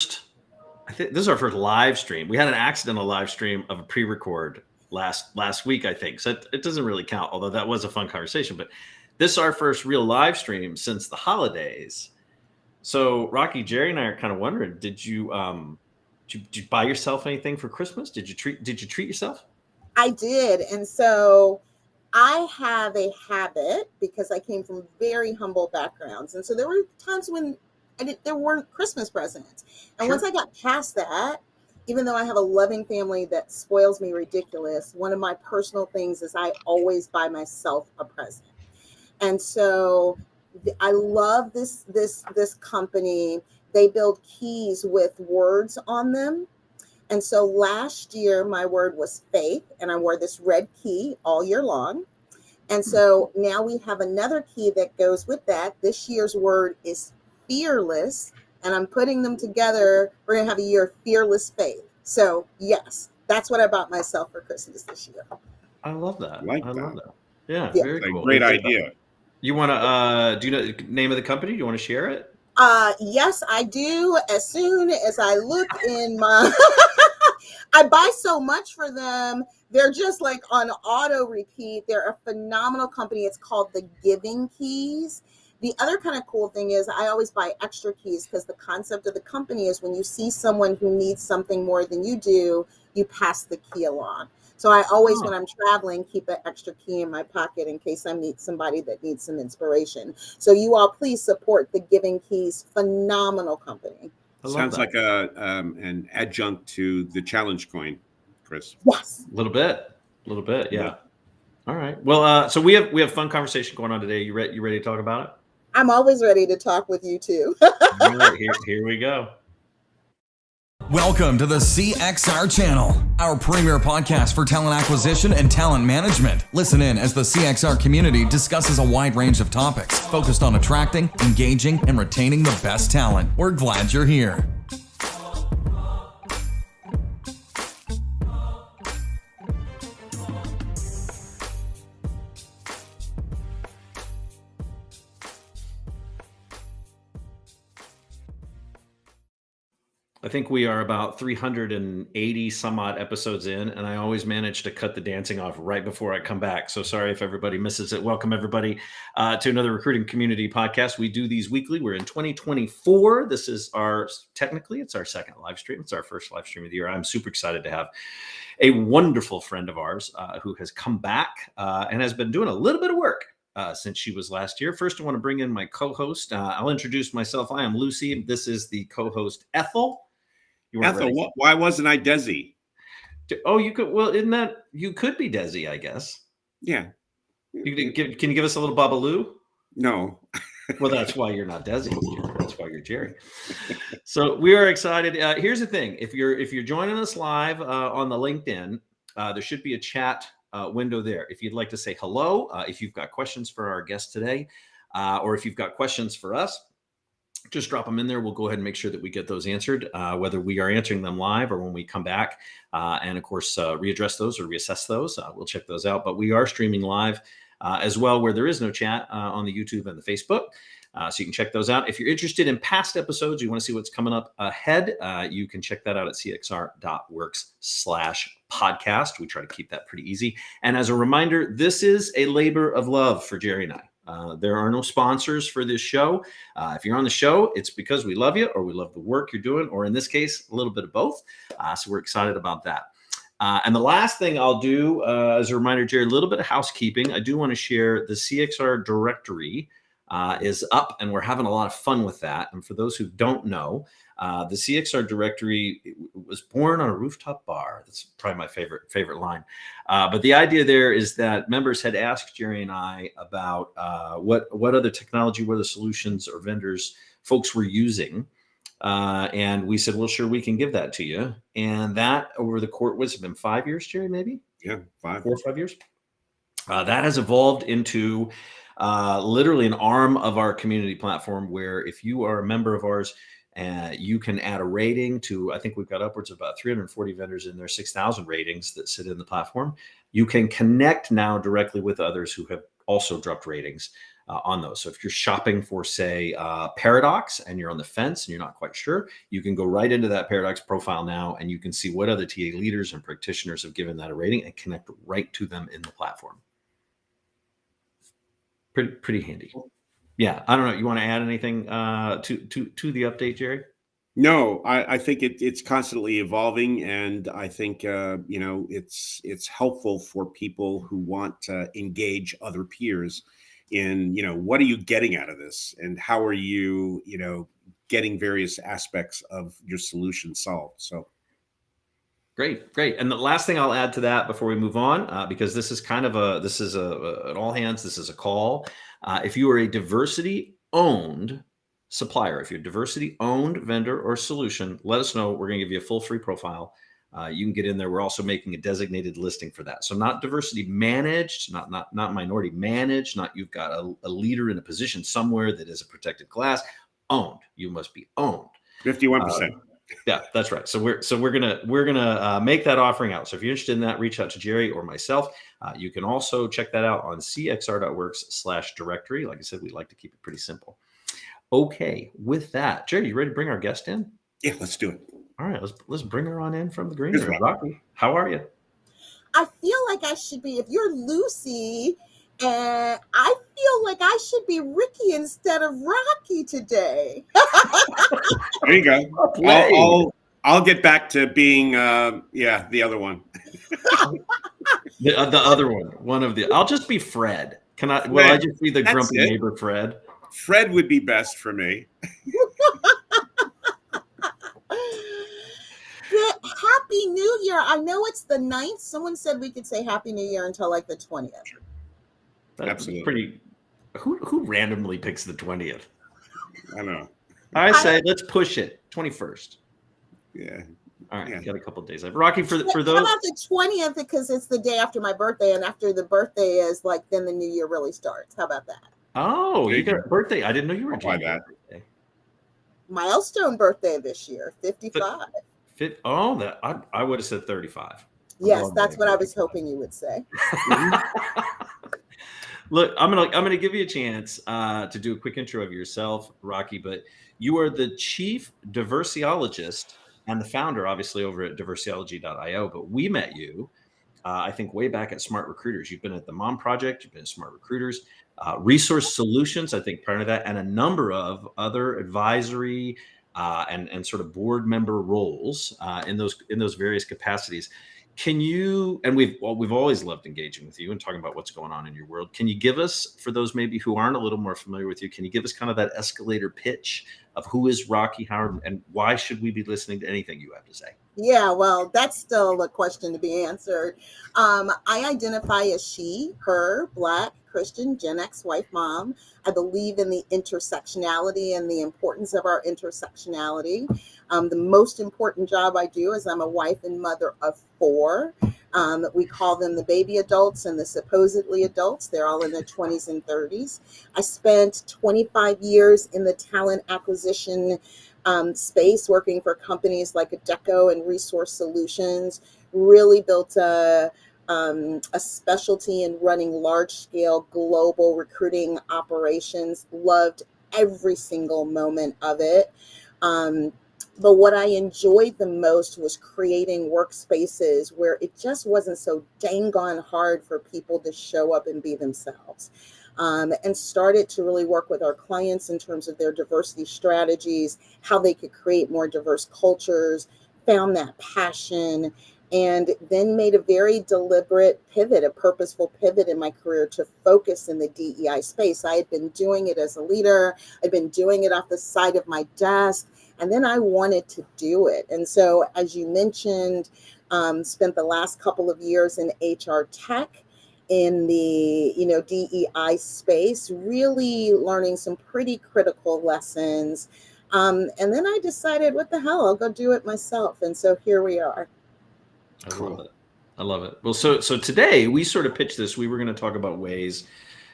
I think this is our first live stream. We had an accidental live stream of a pre-record last week, I think. So it doesn't really count, although that was a fun conversation. But this is our first real live stream since the holidays. So Rocki, Jerry, and I are kind of wondering: did you buy yourself anything for Christmas? Did you treat yourself? I did, and so I have a habit because I came from very humble backgrounds, and so there were times when there weren't Christmas presents. And Sure. Once I got past that, even though I have a loving family that spoils me ridiculous, one of my personal things is I always buy myself a present. And so I love this company. They build keys with words on them. And so last year my word was faith, and I wore this red key all year long. And so now we have another key that goes with that. This year's word is fearless, and I'm putting them together. We're going to have a year of fearless faith. So yes, that's what I bought myself for Christmas this year. I love that. I love that. Yeah, very cool. Great idea. You want to, do you know the name of the company? Do you want to share it? Yes, I do. As soon as I look in my, I buy so much for them. They're just like on auto repeat. They're a phenomenal company. It's called the Giving Keys. The other kind of cool thing is I always buy extra keys because the concept of the company is when you see someone who needs something more than you do, you pass the key along. So I always, when I'm traveling, keep an extra key in my pocket in case I meet somebody that needs some inspiration. So you all please support the Giving Keys. Phenomenal company. Sounds like an adjunct to the challenge coin, Chris. Yes. A little bit. Yeah. All right. Well, so we have fun conversation going on today. You ready to talk about it? I'm always ready to talk with you too. All right, here we go. Welcome to the CXR channel, our premier podcast for talent acquisition and talent management. Listen in as the CXR community discusses a wide range of topics focused on attracting, engaging, and retaining the best talent. We're glad you're here. I think we are about 380 some odd episodes in, and I always manage to cut the dancing off right before I come back. So sorry if everybody misses it. Welcome everybody to another recruiting community podcast. We do these weekly. We're in 2024. This is technically it's our second live stream. It's our first live stream of the year. I'm super excited to have a wonderful friend of ours who has come back and has been doing a little bit of work since she was last year. First, I want to bring in my co-host. I'll introduce myself. I am Lucy. This is the co-host, Ethel. Ethel, why wasn't I Desi? Oh, you could. Well, isn't that you could be Desi? I guess. Yeah. Can you give us a little Babaloo? No. Well, that's why you're not Desi. That's why you're Jerry. So we are excited. Here's the thing: if you're joining us live on the LinkedIn, there should be a chat window there. If you'd like to say hello, if you've got questions for our guest today, or if you've got questions for us, just drop them in there. We'll go ahead and make sure that we get those answered, whether we are answering them live or when we come back. And of course, readdress those or reassess those. We'll check those out. But we are streaming live as well, where there is no chat on the YouTube and the Facebook. So you can check those out. If you're interested in past episodes, you want to see what's coming up ahead, you can check that out at cxr.works/podcast. We try to keep that pretty easy. And as a reminder, this is a labor of love for Jerry and I. There are no sponsors for this show. If you're on the show, it's because we love you or we love the work you're doing, or in this case, a little bit of both. So we're excited about that. And the last thing I'll do as a reminder, Jerry, a little bit of housekeeping. I do want to share the CXR directory is up, and we're having a lot of fun with that. And for those who don't know, the CXR directory was born on a rooftop bar. That's probably my favorite line. But the idea there is that members had asked Jerry and I about what other technology, what other solutions or vendors folks were using. And we said, well, sure, we can give that to you. And that over the course, it's been 5 years, Jerry, maybe? Yeah, 4 or 5 years. That has evolved into literally an arm of our community platform where if you are a member of ours, you can add a rating to, I think we've got upwards of about 340 vendors in there, 6,000 ratings that sit in the platform. You can connect now directly with others who have also dropped ratings. on those. So if you're shopping for, say, Paradox and you're on the fence and you're not quite sure, you can go right into that Paradox profile now, and you can see what other TA leaders and practitioners have given that a rating and connect right to them in the platform. Pretty handy. Yeah, I don't know. You want to add anything to the update, Jerry? No, I think it's constantly evolving, and I think it's helpful for people who want to engage other peers in what are you getting out of this, and how are you getting various aspects of your solution solved. So great. And the last thing I'll add to that before we move on, because this is kind of an all hands, this is a call. If you are a diversity owned supplier, if you're a diversity owned vendor or solution, let us know. We're going to give you a full free profile. You can get in there. We're also making a designated listing for that. So not diversity managed, not minority managed, not you've got a leader in a position somewhere that is a protected class. Owned. You must be owned. 51%. Yeah, that's right. So we're gonna make that offering out. So if you're interested in that, reach out to Jerry or myself. You can also check that out on cxr.works/directory. Like I said, we like to keep it pretty simple. Okay, with that, Jerry, you ready to bring our guest in? Yeah, let's do it. All right, let's bring her on in from the green Here's room. Rocki, how are you? I feel like I should be, if you're Lucy, and I feel like I should be Ricky instead of Rocki today. There you go. I'll get back to being the other one. The other one of the. I'll just be Fred. Can I? Will I just be the grumpy neighbor Fred? Fred would be best for me. Happy New Year. I know it's the 9th. Someone said we could say Happy New Year until like the 20th. That's absolutely pretty. Who randomly picks the 20th? I don't know. I say let's push it 21st. Yeah. All right, Yeah. got a couple of days. Rocki, for those. How about the 20th, because it's the day after my birthday, and after the birthday is like then the new year really starts. How about that? Oh, you got a birthday. I didn't know you were Why doing that? birthday. Milestone birthday this year, 55. I would have said 35. Yes, that's what I was hoping you would say. Look, I'm gonna give you a chance to do a quick intro of yourself, Rocki. But you are the Chief Diversiologist and the founder, obviously, over at Diversiology.io. But we met you, I think, way back at Smart Recruiters. You've been at the Mom Project. You've been at Smart Recruiters, Resource Solutions, I think, prior to that, and a number of other advisory and sort of board member roles in those various capacities. Can you, and we've always loved engaging with you and talking about what's going on in your world. Can you give us, for those maybe who aren't a little more familiar with you, can you give us kind of that escalator pitch of who is Rocki Howard and why should we be listening to anything you have to say? Yeah, well, that's still a question to be answered. I identify as she, her, Black, Christian, Gen X, wife, mom. I believe in the intersectionality and the importance of our intersectionality. The most important job I do is I'm a wife and mother of 4. We call them the baby adults and the supposedly adults. They're all in their 20s and 30s. I spent 25 years in the talent acquisition space, working for companies like Adecco and Resource Solutions. Really built a specialty in running large-scale global recruiting operations. Loved every single moment of it. But what I enjoyed the most was creating workspaces where it just wasn't so dang on hard for people to show up and be themselves. And started to really work with our clients in terms of their diversity strategies, how they could create more diverse cultures, found that passion, and then made a very deliberate pivot, a purposeful pivot in my career to focus in the DEI space. I had been doing it as a leader. I'd been doing it off the side of my desk, and then I wanted to do it. And so, as you mentioned, spent the last couple of years in HR tech, in the DEI space, really learning some pretty critical lessons. And then I decided, what the hell, I'll go do it myself. And so here we are. I love it. Well, so today we sort of pitched this. We were going to talk about ways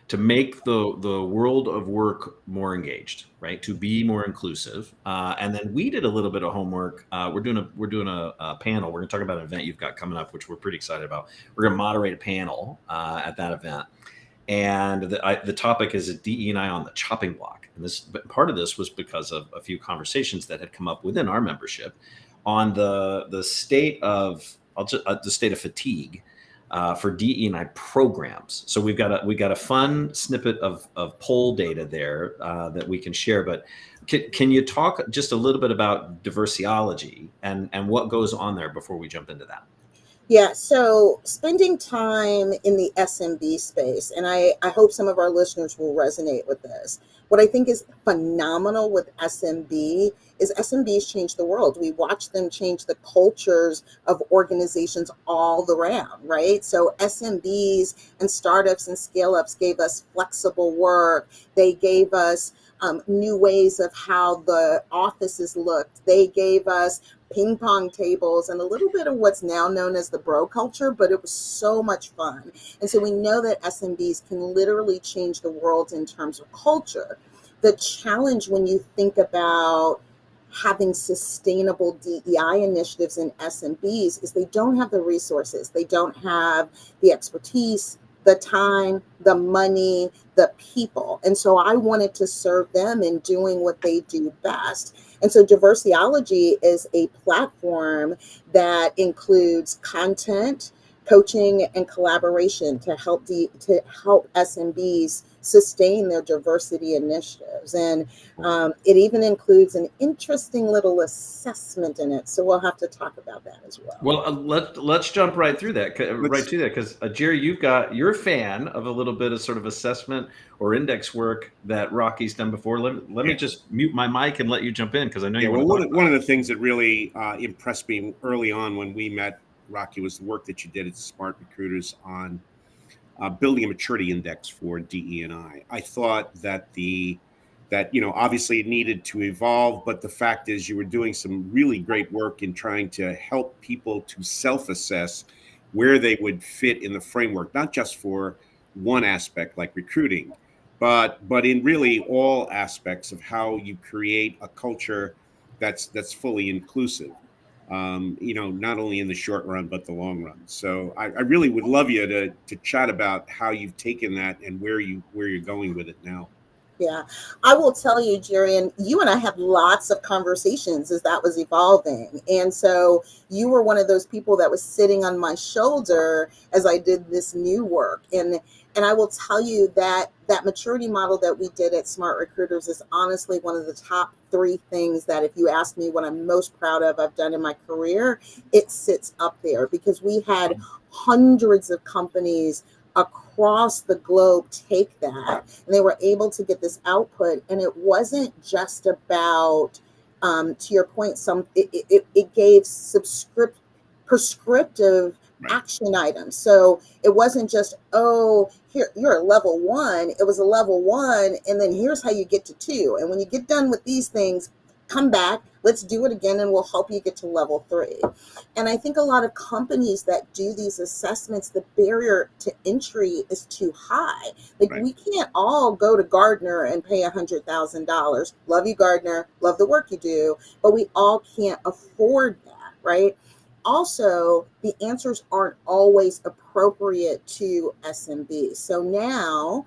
to make the world of work more engaged, right? To be more inclusive. And then we did a little bit of homework. We're doing a panel. We're going to talk about an event you've got coming up, which we're pretty excited about. We're going to moderate a panel at that event. and the topic is a DE&I on the chopping block. And this part of this was because of a few conversations that had come up within our membership on the state of the state of fatigue for DE&I programs. So we've got a fun snippet of poll data there that we can share. But can you talk just a little bit about Diversiology and what goes on there before we jump into that? Yeah, so spending time in the SMB space, and I hope some of our listeners will resonate with this. What I think is phenomenal with SMB is SMBs change the world. We watch them change the cultures of organizations all around, right? So SMBs and startups and scale-ups gave us flexible work. They gave us new ways of how the offices looked. They gave us ping pong tables and a little bit of what's now known as the bro culture, but it was so much fun. And so we know that SMBs can literally change the world in terms of culture. The challenge when you think about having sustainable DEI initiatives in SMBs is they don't have the resources. They don't have the expertise, the time, the money, the people. And so I wanted to serve them in doing what they do best. And so Diversiology is a platform that includes content, coaching, and collaboration to help SMBs sustain their diversity initiatives. And it even includes an interesting little assessment in it. So we'll have to talk about that as well. Well, let's jump right through that, because Jerry, you're a fan of a little bit of sort of assessment or index work that Rocki's done before. Let me just mute my mic and let you jump in, because I know you want to. One of the things that really impressed me early on when we met, Rocki, was the work that you did at Smart Recruiters on building a maturity index for DE&I. I thought that obviously it needed to evolve, but the fact is you were doing some really great work in trying to help people to self-assess where they would fit in the framework, not just for one aspect like recruiting, but in really all aspects of how you create a culture that's fully inclusive. Not only in the short run, but the long run. So I really would love you to chat about how you've taken that and where you're going with it now. Yeah, I will tell you, Jerry, and you and I had lots of conversations as that was evolving. And so you were one of those people that was sitting on my shoulder as I did this new work. And I will tell you that maturity model that we did at Smart Recruiters is honestly one of the top 3 things that, if you ask me what I'm most proud of I've done in my career, it sits up there, because we had hundreds of companies across the globe take that, and they were able to get this output. And it wasn't just about, to your point, it gave prescriptive action items. So it wasn't just, oh, here, you're a level 1. It was a level 1, and then here's how you get to 2. And when you get done with these things, come back, let's do it again, and we'll help you get to level 3. And I think a lot of companies that do these assessments, the barrier to entry is too high. We can't all go to Gardner and pay $100,000. Love you, Gardner, love the work you do, but we all can't afford that, right? Also, the answers aren't always appropriate to SMB. So now,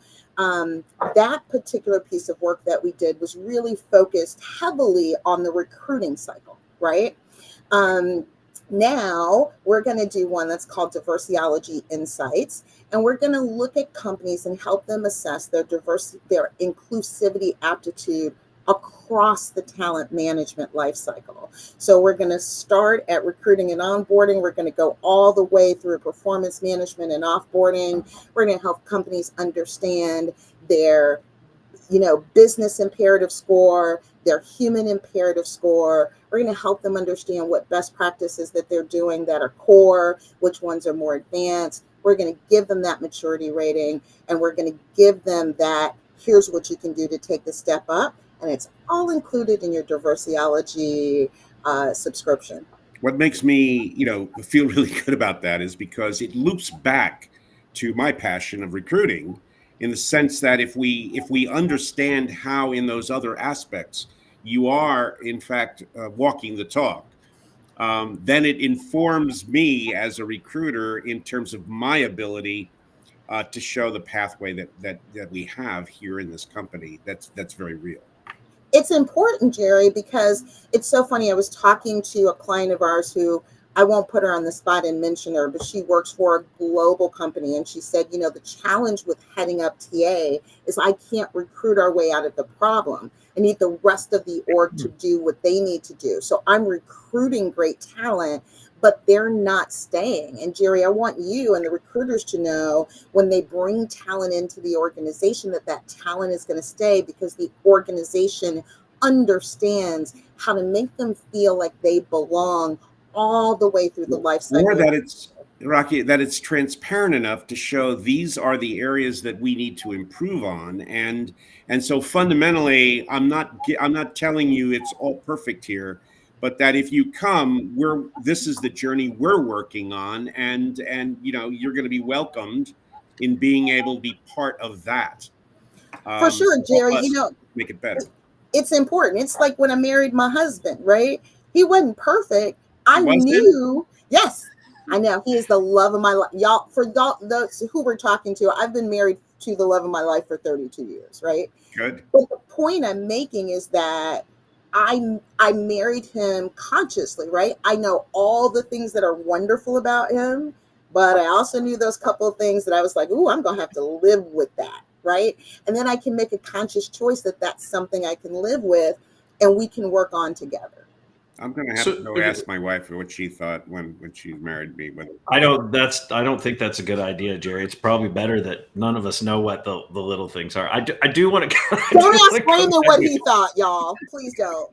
that particular piece of work that we did was really focused heavily on the recruiting cycle, right? Now we're going to do one that's called Diversiology Insights, and we're going to look at companies and help them assess their inclusivity aptitude across the talent management lifecycle. So we're going to start at recruiting and onboarding. We're going to go all the way through performance management and offboarding. We're going to help companies understand their, business imperative score, their human imperative score. We're going to help them understand what best practices that they're doing that are core, which ones are more advanced. We're going to give them that maturity rating, and we're going to give them that, here's what you can do to take the step up. And it's all included in your Diversiology subscription. What makes me, feel really good about that is because it loops back to my passion of recruiting, in the sense that if we understand how in those other aspects you are, in fact, walking the talk, then it informs me as a recruiter in terms of my ability to show the pathway that we have here in this company. That's very real. It's important, Jerry, because it's so funny. I was talking to a client of ours who, I won't put her on the spot and mention her, but she works for a global company. And she said, the challenge with heading up TA is I can't recruit our way out of the problem. I need the rest of the org to do what they need to do. So I'm recruiting great talent, but they're not staying. And Jerry, I want you and the recruiters to know when they bring talent into the organization that talent is going to stay, because the organization understands how to make them feel like they belong all the way through the life cycle. Or that it's, Rocki, that it's transparent enough to show these are the areas that we need to improve on. And so fundamentally, I'm not telling you it's all perfect here, but that if you come, this is the journey we're working on, and you're going to be welcomed in being able to be part of that. For sure, Jerry, make it better. It's important. It's like when I married my husband, right? He wasn't perfect. I knew, yes, I know he is the love of my life. Y'all, for those who we're talking to, I've been married to the love of my life for 32 years, right? Good. But the point I'm making is that I married him consciously, right? I know all the things that are wonderful about him, but I also knew those couple of things that I was like, ooh, I'm going to have to live with that, right? And then I can make a conscious choice that that's something I can live with and we can work on together. I'm going to have to go ask my wife what she thought when she married me. I don't think that's a good idea, Jerry. It's probably better that none of us know what the little things are. I do want to. Don't ask Raymond what he thought, y'all. Please don't.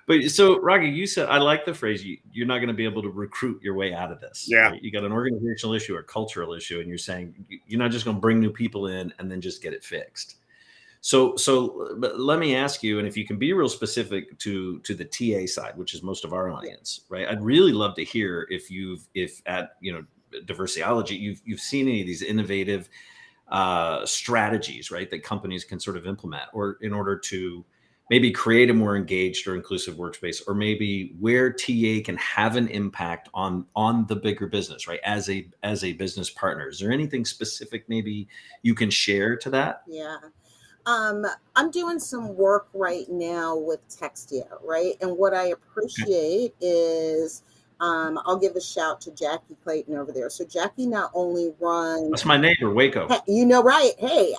But so, Rocki, you said, I like the phrase, you're not going to be able to recruit your way out of this. Yeah. Right? You got an organizational issue or cultural issue, and you're saying you're not just going to bring new people in and then just get it fixed. So let me ask you, and if you can be real specific to the TA side, which is most of our audience, right? I'd really love to hear if at Diversiology, you've seen any of these innovative strategies, right, that companies can sort of implement, or in order to maybe create a more engaged or inclusive workspace, or maybe where TA can have an impact on the bigger business, right? As a business partner, is there anything specific maybe you can share to that? Yeah. I'm doing some work right now with Textio, right? And what I appreciate is, I'll give a shout to Jackie Clayton over there. So Jackie not only runs. That's my neighbor, Waco. Right? Hey,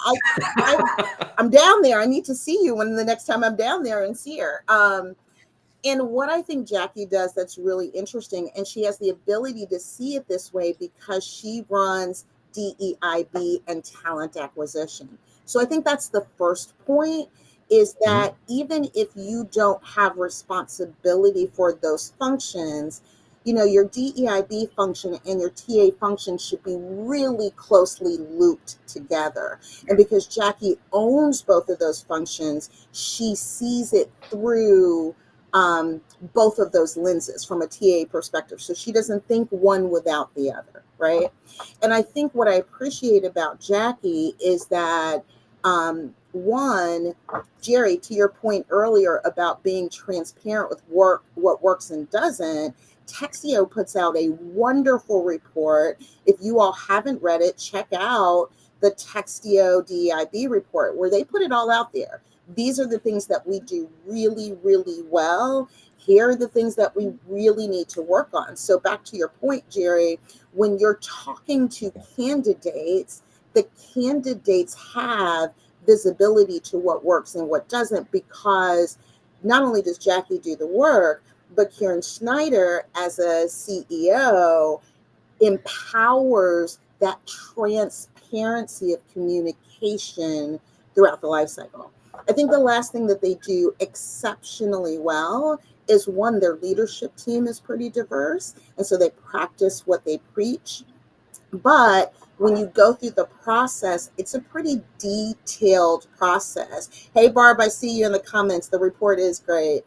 I'm down there. I need to see you when the next time I'm down there and see her. And what I think Jackie does that's really interesting, and she has the ability to see it this way because she runs DE&I and talent acquisition. So I think that's the first point, is that even if you don't have responsibility for those functions, your DE&I function and your TA function should be really closely looped together. And because Jackie owns both of those functions, she sees it through both of those lenses from a TA perspective. So she doesn't think one without the other, right? And I think what I appreciate about Jackie is that, one, Jerry, to your point earlier about being transparent with what works and doesn't, Textio puts out a wonderful report. If you all haven't read it, check out the Textio DEIB report where they put it all out there. These are the things that we do really, really well. Here are the things that we really need to work on. So back to your point, Jerry, when you're talking to candidates, the candidates have visibility to what works and what doesn't, because not only does Jackie do the work, but Karen Schneider as a CEO empowers that transparency of communication throughout the life cycle. I think the last thing that they do exceptionally well is, one, their leadership team is pretty diverse, and so they practice what they preach. But when you go through the process, it's a pretty detailed process. Hey, Barb, I see you in the comments. The report is great.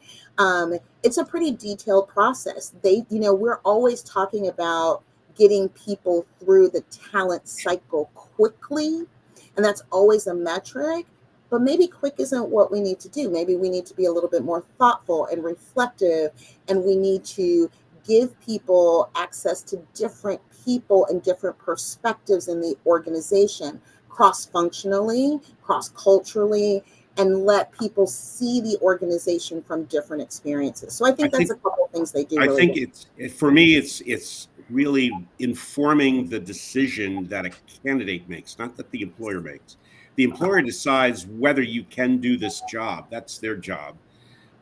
It's a pretty detailed process. We're always talking about getting people through the talent cycle quickly, and that's always a metric. But maybe quick isn't what we need to do. Maybe we need to be a little bit more thoughtful and reflective, and we need to give people access to different people and different perspectives in the organization, cross-functionally, cross-culturally, and let people see the organization from different experiences. So I think that's a couple of things they do. I think for me, it's really informing the decision that a candidate makes, not that the employer makes. The employer decides whether you can do this job. That's their job.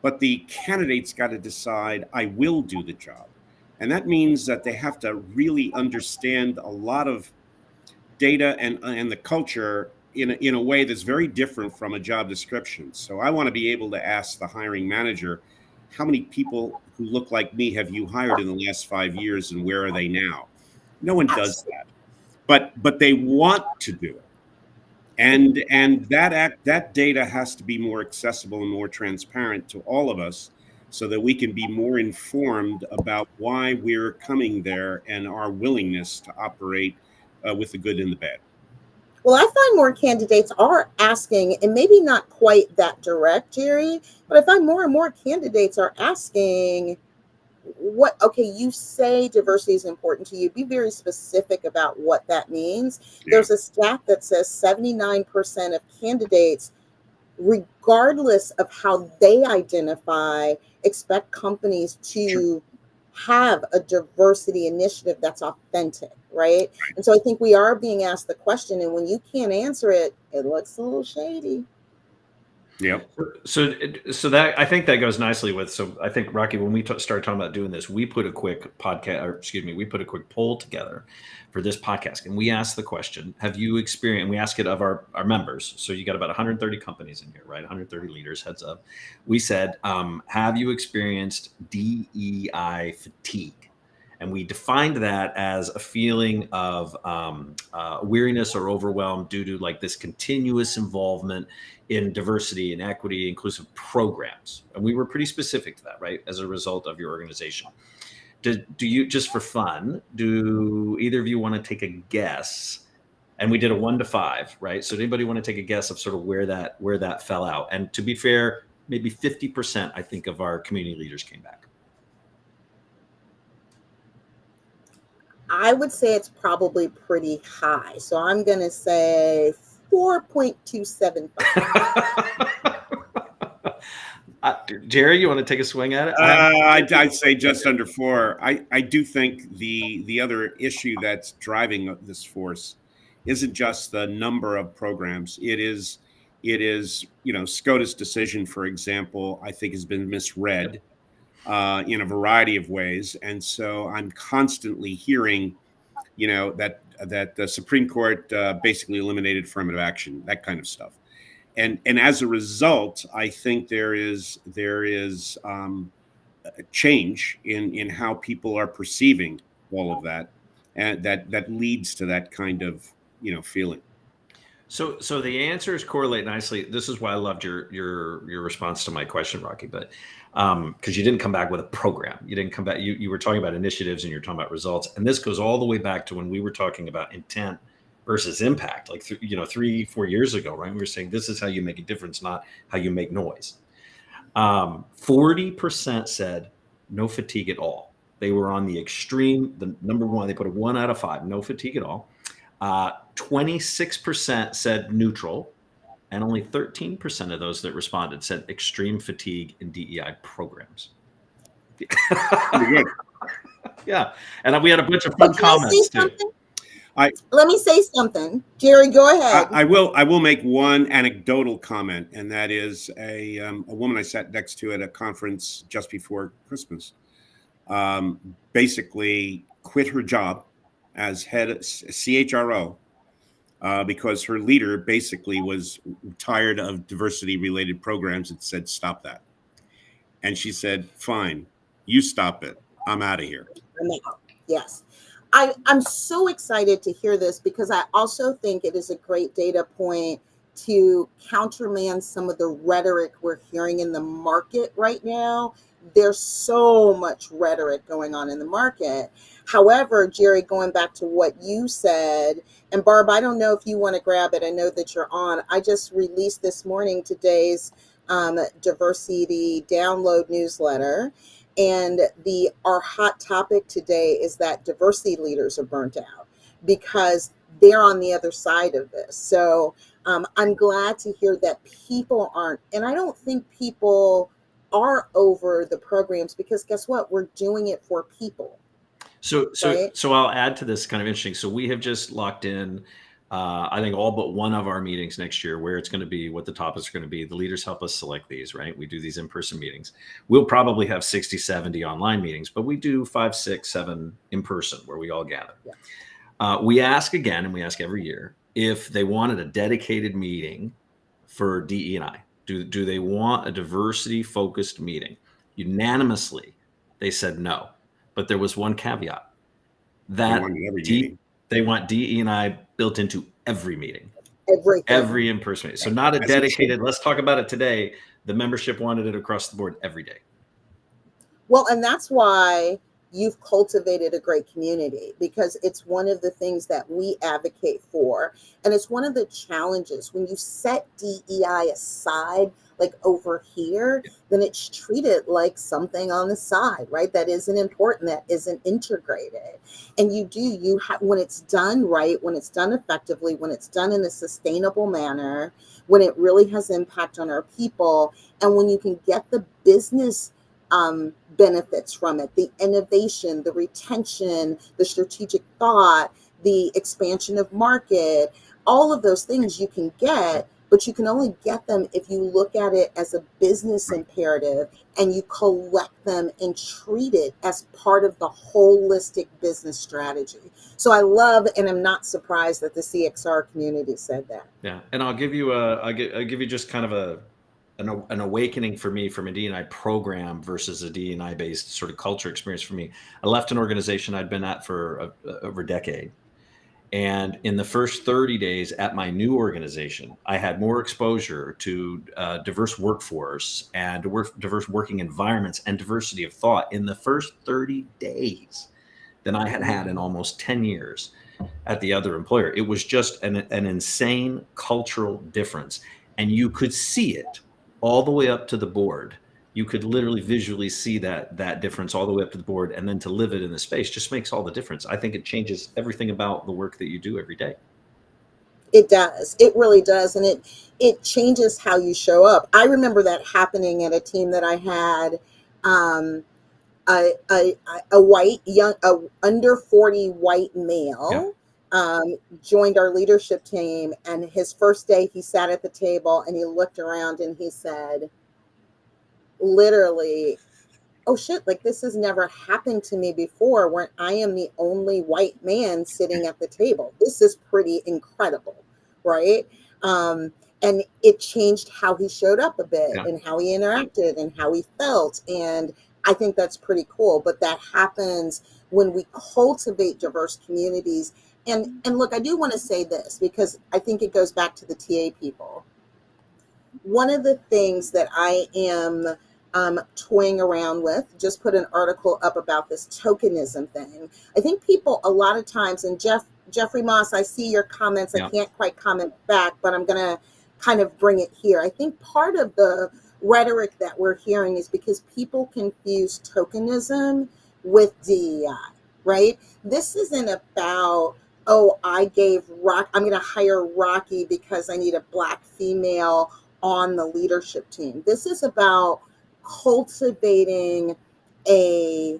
But the candidate's got to decide, I will do the job. And that means that they have to really understand a lot of data and the culture in a way that's very different from a job description. So I want to be able to ask the hiring manager, how many people who look like me have you hired in the last 5 years, and where are they now? No one does that, but they want to do it. And that data has to be more accessible and more transparent to all of us, so that we can be more informed about why we're coming there and our willingness to operate with the good and the bad. Well, I find more candidates are asking, and maybe not quite that direct, Jerry, but I find more and more candidates are asking, okay, you say diversity is important to you. Be very specific about what that means. Yeah. There's a stat that says 79% of candidates, regardless of how they identify, expect companies to have a diversity initiative that's authentic, right? And so I think we are being asked the question, and when you can't answer it, it looks a little shady. Yep. So that, I think that goes nicely with, so I think, Rocki, when we started talking about doing this, we put a quick we put a quick poll together for this podcast, and we asked the question, have you experienced, and we ask it of our members. So you got about 130 companies in here, right? 130 leaders, heads up. We said, have you experienced DEI fatigue? And we defined that as a feeling of weariness or overwhelm due to like this continuous involvement in diversity and equity, inclusive programs. And we were pretty specific to that, right? As a result of your organization. Do you, just for fun, do either of you want to take a guess? And we did a 1 to 5, right? So anybody want to take a guess of sort of where that fell out? And to be fair, maybe 50%, I think, of our community leaders came back. I would say it's probably pretty high. So I'm going to say 4.275. Jerry, you want to take a swing at it? I'd say just under 4. I do think the other issue that's driving this force isn't just the number of programs. It is, SCOTUS decision, for example, I think has been misread in a variety of ways. And so I'm constantly hearing, that the Supreme Court basically eliminated affirmative action, that kind of stuff. And as a result, I think there is a change in how people are perceiving all of that, and that leads to that kind of feeling. So the answers correlate nicely. This is why I loved your response to my question, Rocki, but because you didn't come back with a program. You didn't come back. You were talking about initiatives and you're talking about results. And this goes all the way back to when we were talking about intent versus impact, like 3-4 years ago, right? We were saying this is how you make a difference, not how you make noise. 40% said no fatigue at all. They were on the extreme, the number one, they put a 1 out of 5, no fatigue at all. 26% said neutral, and only 13% of those that responded said extreme fatigue in DEI programs. Yeah, and we had a bunch of fun comments too. Let me say something, Jerry. Go ahead. I will make one anecdotal comment, and that is a woman I sat next to at a conference just before Christmas. Basically, quit her job as head of CHRO because her leader basically was tired of diversity-related programs and said, "Stop that." And she said, "Fine, you stop it. I'm out of here." Yes. I'm so excited to hear this because I also think it is a great data point to countermand some of the rhetoric we're hearing in the market right now. There's so much rhetoric going on in the market. However, Jerry, going back to what you said, and Barb, I don't know if you want to grab it. I know that you're on. I just released this morning today's diversity download newsletter. And our hot topic today is that diversity leaders are burnt out because they're on the other side of this. So I'm glad to hear that people aren't, and I don't think people are over the programs, because guess what? We're doing it for people. So Right? I'll add to this, kind of interesting. So we have just locked in, I think, all but one of our meetings next year, where it's going to be, what the topics are going to be. The leaders help us select these, right? We do these in-person meetings. We'll probably have 60, 70 online meetings, but we do 5, 6, 7 in person where we all gather. Yeah. We ask again, and we ask every year, if they wanted a dedicated meeting for DE&I. Do they want a diversity-focused meeting? Unanimously, they said no. But there was one caveat, that they want DE&I built into every meeting, every in-person meeting. So not a dedicated, let's talk about it today. The membership wanted it across the board every day. Well, and that's why you've cultivated a great community, because it's one of the things that we advocate for. And it's one of the challenges when you set DEI aside, like over here, then it's treated like something on the side, right? That isn't important, that isn't integrated. And you have, when it's done right, when it's done effectively, when it's done in a sustainable manner, when it really has impact on our people, and when you can get the business benefits from it, the innovation, the retention, the strategic thought, the expansion of market, all of those things you can get, but you can only get them if you look at it as a business imperative and you collect them and treat it as part of the holistic business strategy. So I love, and I'm not surprised that the CXR community said that. Yeah, and I'll give you just kind of an awakening for me from a DE&I program versus a DE&I based sort of culture experience for me. I left an organization I'd been at for over a decade. And in the first 30 days at my new organization, I had more exposure to diverse workforce and diverse working environments and diversity of thought in the first 30 days than I had had in almost 10 years at the other employer. It was just an insane cultural difference. And you could see it all the way up to the board. You could literally visually see that difference all the way up to the board, and then to live it in the space just makes all the difference. I think it changes everything about the work that you do every day. It does. It really does. And it changes how you show up. I remember that happening at a team that I had, a white, young, under 40 white male, joined our leadership team. And his first day, he sat at the table and he looked around and he said, literally, oh shit, like this has never happened to me before, where I am the only white man sitting at the table. This is pretty incredible, right? And it changed how he showed up a bit and how he interacted and how he felt. And I think that's pretty cool. But that happens when we cultivate diverse communities. And look, I do want to say this, because I think it goes back to the TA people. One of the things that I am toying around with, just put an article up about this tokenism thing. I think people a lot of times, and Jeffrey Moss, I see your comments. I can't quite comment back, but I'm going to kind of bring it here. I think part of the rhetoric that we're hearing is because people confuse tokenism with DEI, right? This isn't about, oh, I'm going to hire Rocki because I need a Black female on the leadership team. This is about cultivating a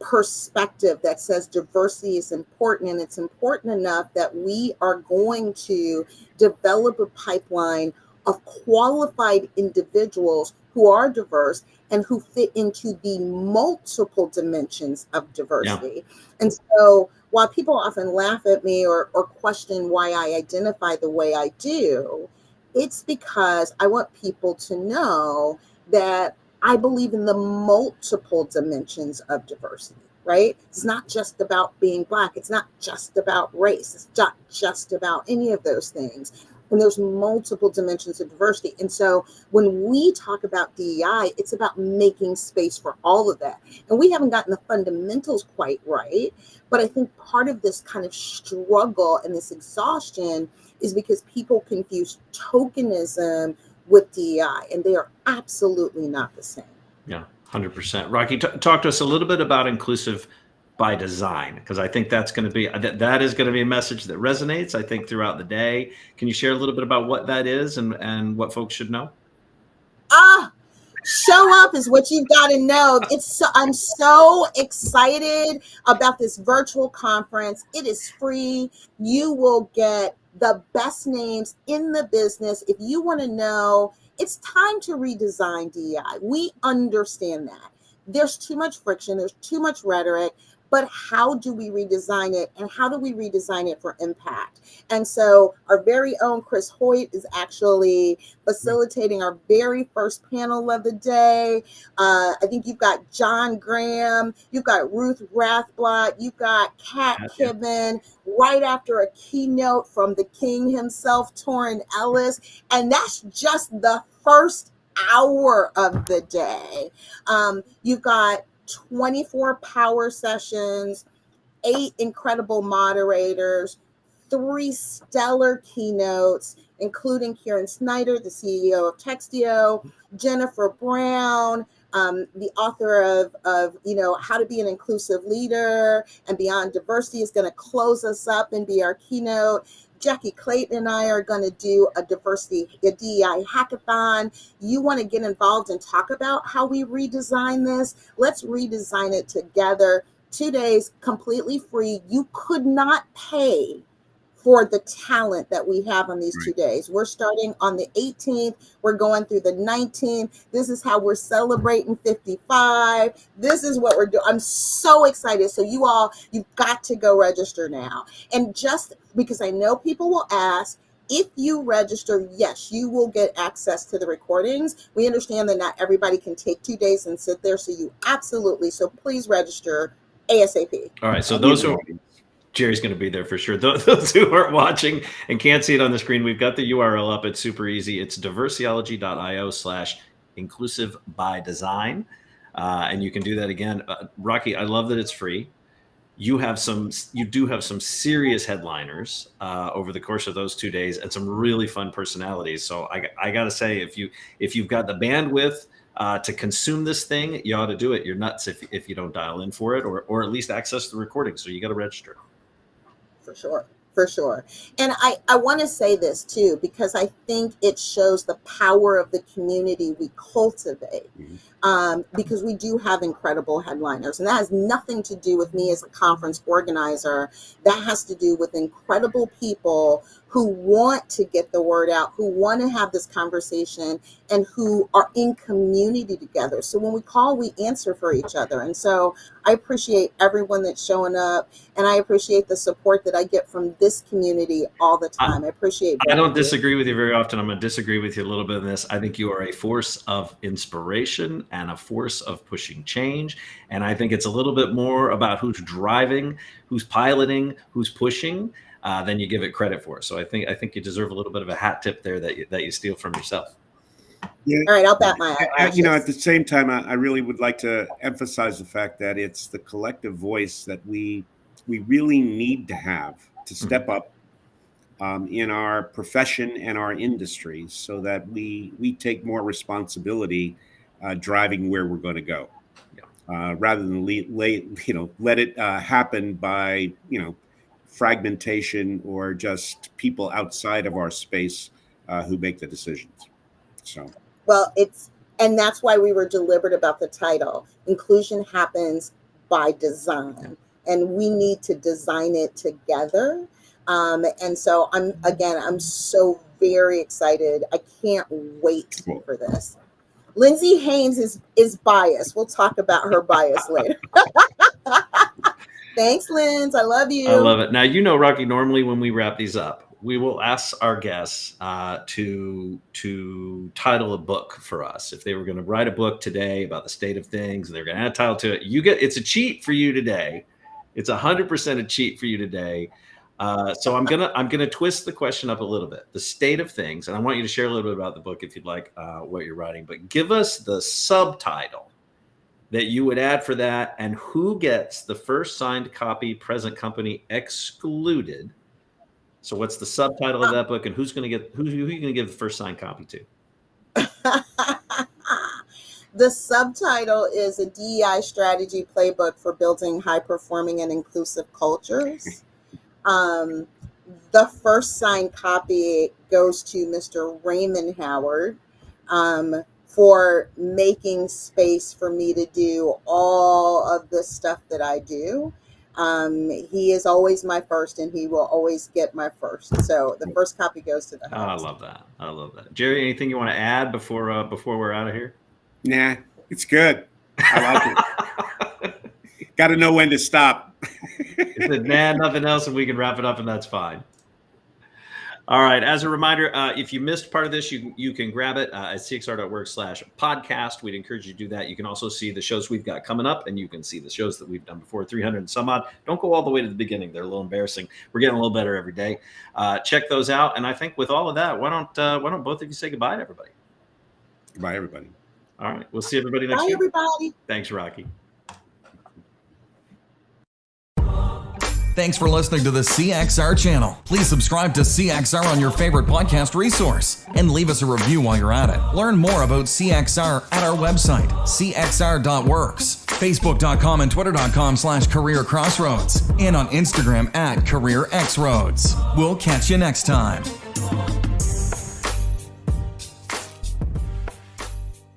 perspective that says diversity is important, and it's important enough that we are going to develop a pipeline of qualified individuals who are diverse and who fit into the multiple dimensions of diversity. And so while people often laugh at me or question why I identify the way I do, it's because I want people to know that I believe in the multiple dimensions of diversity, right? It's not just about being Black. It's not just about race. It's not just about any of those things. And there's multiple dimensions of diversity. And so when we talk about DEI, it's about making space for all of that. And we haven't gotten the fundamentals quite right. But I think part of this kind of struggle and this exhaustion is because people confuse tokenism with DEI, and they are absolutely not the same. Yeah. 100%. Rocki, talk to us a little bit about inclusive by design, because I think that's going to be that is going to be a message that resonates, I think, throughout the day. Can you share a little bit about what that is and what folks should know? Show up is what you've got to know. I'm so excited about this virtual conference. It is free. You will get the best names in the business. If you want to know, it's time to redesign DEI. We understand that. There's too much friction. There's too much rhetoric. But how do we redesign it? And how do we redesign it for impact? And so our very own Chris Hoyt is actually facilitating our very first panel of the day. I think you've got John Graham, you've got Ruth Rathblot, you've got Kat Kibben, right after a keynote from the king himself, Torrin Ellis. And that's just the first hour of the day. You've got 24 power sessions, 8 incredible moderators, 3 stellar keynotes, including Kieran Snyder, the CEO of Textio, Jennifer Brown, the author of How to Be an Inclusive Leader and Beyond Diversity, is going to close us up and be our keynote. Jackie Clayton and I are going to do a DEI hackathon. You want to get involved and talk about how we redesign this? Let's redesign it together. 2 days, completely free. You could not pay for the talent that we have on these 2 days. We're starting on the 18th. We're going through the 19th. This is how we're celebrating 55. This is what we're doing. I'm so excited. So you've got to go register now. And just because I know people will ask, if you register, yes, you will get access to the recordings. We understand that not everybody can take 2 days and sit there. So you absolutely. So please register ASAP. All right. So those who Jerry's going to be there for sure. Those who aren't watching and can't see it on the screen, we've got the URL up. It's super easy. It's diversiology.io/inclusive by design. And you can do that again. Rocki, I love that it's free. You do have some serious headliners over the course of those 2 days and some really fun personalities. So I got to say, if you've got the bandwidth to consume this thing, you ought to do it. You're nuts if you don't dial in for it or at least access the recording. So you got to register. For sure. And I want to say this too, because I think it shows the power of the community we cultivate, because we do have incredible headliners. And that has nothing to do with me as a conference organizer. That has to do with incredible people who want to get the word out, who want to have this conversation, and who are in community together. So when we call, we answer for each other. And so I appreciate everyone that's showing up, and I appreciate the support that I get from this community all the time. I appreciate it. I don't disagree with you very often. I'm going to disagree with you a little bit in this. I think you are a force of inspiration and a force of pushing change. And I think it's a little bit more about who's driving, who's piloting, who's pushing, than you give it credit for. So I think you deserve a little bit of a hat tip there that you steal from yourself. Yeah. All right, I'll bat my eye. At the same time, I really would like to emphasize the fact that it's the collective voice that we really need to have to step up in our profession and our industry, so that we take more responsibility driving where we're going to go, rather than let it happen by fragmentation or just people outside of our space who make the decisions. So. Well, and that's why we were deliberate about the title. Inclusion happens by design, and we need to design it together. And so I'm so very excited. I can't wait for this. Lindsay Haynes is biased. We'll talk about her bias later. Thanks, Linz. I love you. I love it. Now, Rocki, normally when we wrap these up, we will ask our guests to title a book for us. If they were going to write a book today about the state of things and they're going to add a title to it, it's a cheat for you today. It's 100% a cheat for you today. So I'm gonna twist the question up a little bit. The state of things, and I want you to share a little bit about the book if you'd like, what you're writing. But give us the subtitle that you would add for that, and who gets the first signed copy, present company excluded. So what's the subtitle of that book, and who are you gonna give the first signed copy to? The subtitle is a DEI strategy playbook for building high-performing and inclusive cultures. The first signed copy goes to Mr. Raymond Howard for making space for me to do all of the stuff that I do. He is always my first, and he will always get my first. So the first copy goes to the host. I love that. I love that. Jerry, anything you want to add before we're out of here? Nah, it's good. I like it. Got to know when to stop. He said, nah, nothing else, and we can wrap it up, and that's fine. All right. As a reminder, if you missed part of this, you can grab it at cxr.org/podcast. We'd encourage you to do that. You can also see the shows we've got coming up, and you can see the shows that we've done before, 300 and some odd. Don't go all the way to the beginning. They're a little embarrassing. We're getting a little better every day. Check those out. And I think with all of that, why don't both of you say goodbye to everybody? Goodbye, everybody. All right. We'll see everybody next Bye, week. everybody. Thanks, Rocki. Thanks for listening to the CXR channel. Please subscribe to CXR on your favorite podcast resource and leave us a review while you're at it. Learn more about CXR at our website, cxr.works, facebook.com and twitter.com/careercrossroads, and on Instagram at careerxroads. We'll catch you next time.